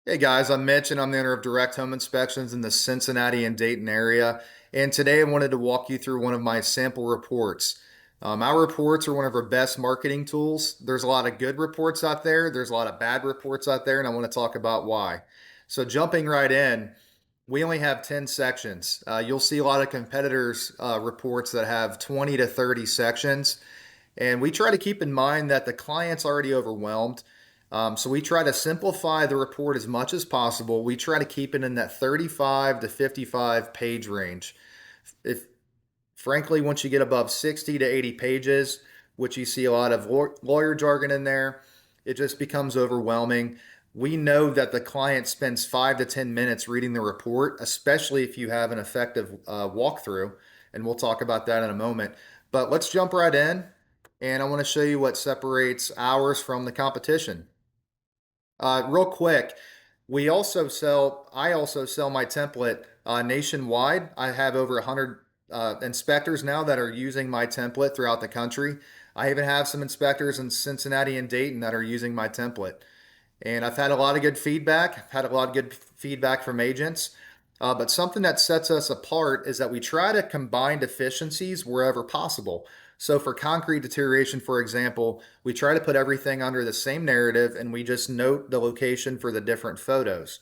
Hey guys, I'm Mitch and I'm the owner of Direct Home Inspections in the Cincinnati and Dayton area. And today I wanted to walk you through one of my sample reports. Our reports are one of our best marketing tools. There's a lot of good reports out there, there's a lot of bad reports out there, and I want to talk about why. So, jumping right in, we only have 10 sections. You'll see a lot of competitors' reports that have 20 to 30 sections. And we try to keep in mind that the client's already overwhelmed. So we try to simplify the report as much as possible. We try to keep it in that 35 to 55 page range. If frankly, once you get above 60 to 80 pages, which you see a lot of lawyer jargon in there, it just becomes overwhelming. We know that the client spends 5 to 10 minutes reading the report, especially if you have an effective walkthrough. And we'll talk about that in a moment. But let's jump right in. And I want to show you what separates ours from the competition. Real quick, I also sell my template nationwide. I have over 100 inspectors now that are using my template throughout the country. I even have some inspectors in Cincinnati and Dayton that are using my template. And I've had a lot of good feedback. I've had a lot of good feedback from agents. But something that sets us apart is that we try to combine deficiencies wherever possible. So for concrete deterioration, for example, we try to put everything under the same narrative and we just note the location for the different photos.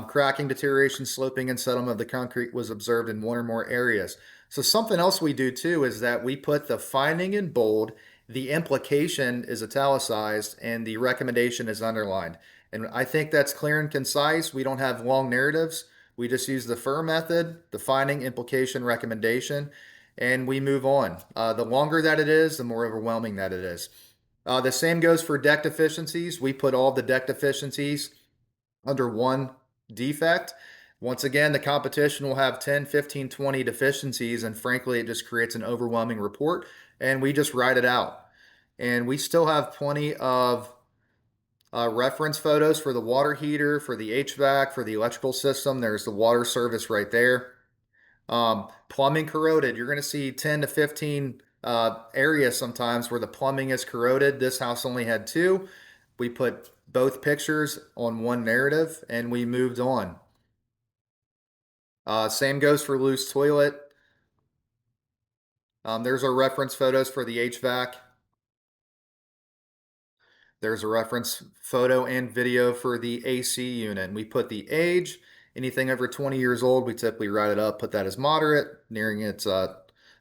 Cracking, deterioration, sloping, and settlement of the concrete was observed in one or more areas. So something else we do too is that we put the finding in bold, the implication is italicized, and the recommendation is underlined. And I think that's clear and concise. We don't have long narratives. We just use the FIR method, the finding, implication, recommendation, and we move on. The longer that it is, the more overwhelming that it is. The same goes for deck deficiencies. We put all the deck deficiencies under one defect. Once again, the competition will have 10, 15, 20 deficiencies, and frankly, it just creates an overwhelming report, and we just write it out. And we still have plenty of reference photos for the water heater, for the HVAC, for the electrical system. There's the water service right there. Plumbing corroded. You're going to see 10 to 15 areas sometimes where the plumbing is corroded. This house only had two. We put both pictures on one narrative and we moved on. Same goes for loose toilet. There's our reference photos for the HVAC. There's a reference photo and video for the AC unit. And we put the age, anything over 20 years old, we typically write it up, put that as moderate, nearing its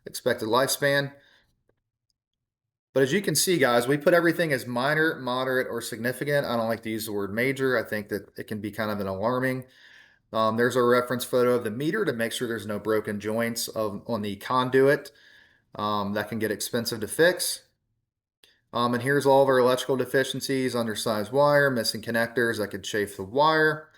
expected lifespan. But as you can see, guys, we put everything as minor, moderate, or significant. I don't like to use the word major. I think that it can be kind of an alarming. There's a reference photo of the meter to make sure there's no broken joints on the conduit. That can get expensive to fix. And here's all of our electrical deficiencies: undersized wire, missing connectors that could chafe the wire.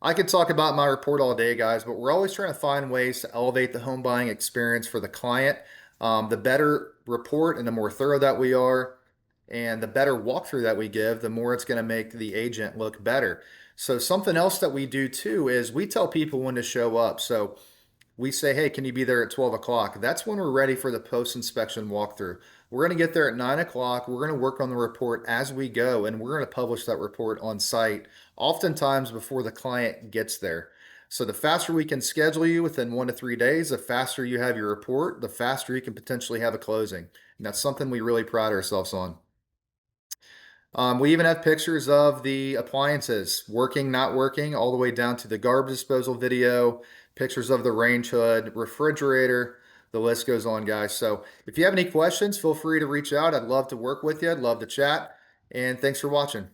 I could talk about my report all day, guys, but we're always trying to find ways to elevate the home buying experience for the client. The better report and the more thorough that we are, and the better walkthrough that we give, the more it's going to make the agent look better. So something else that we do too is we tell people when to show up. So we say, hey, can you be there at 12 o'clock? That's when we're ready for the post-inspection walkthrough. We're going to get there at 9 o'clock. We're going to work on the report as we go, and we're going to publish that report on site, oftentimes before the client gets there. So the faster we can schedule you within 1 to 3 days, the faster you have your report, the faster you can potentially have a closing. And that's something we really pride ourselves on. We even have pictures of the appliances, working, not working, all the way down to the garbage disposal video, pictures of the range hood, refrigerator. The list goes on, guys. So if you have any questions, feel free to reach out. I'd love to work with you. I'd love to chat. And thanks for watching.